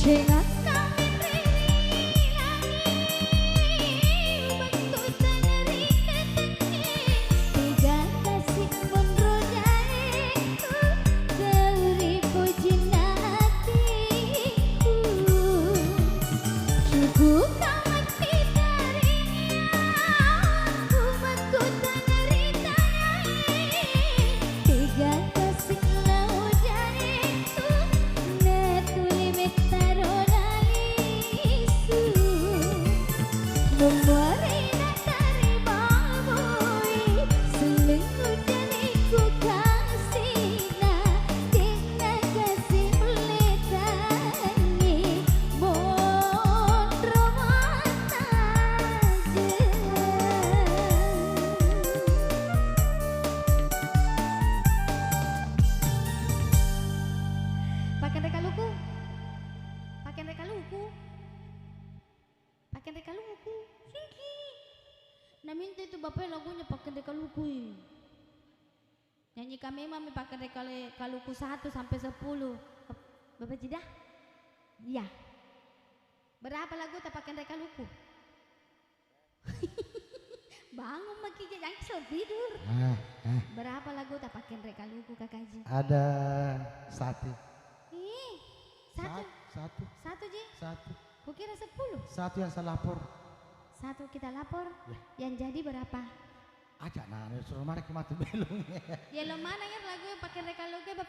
Cengat pakai reka luku siki. Nah minta itu bapak lagunya pakai reka luku. Nyanyi kami mami pakai reka luku 1 sampai 10. Bapak jidah? Iya. Berapa lagu tak pakai reka luku? Bangun maki jangan suruh tidur. Berapa lagu tak pakai reka luku kakak Ji? Ada 1. Satu Ji? 1. Kukira 10. 1 yang saya lapor. 1 kita lapor. Ya. Yang jadi berapa? Aja nah, suruh mari ke mati belum. Ya lo mana ya lagu yang pakai reka luku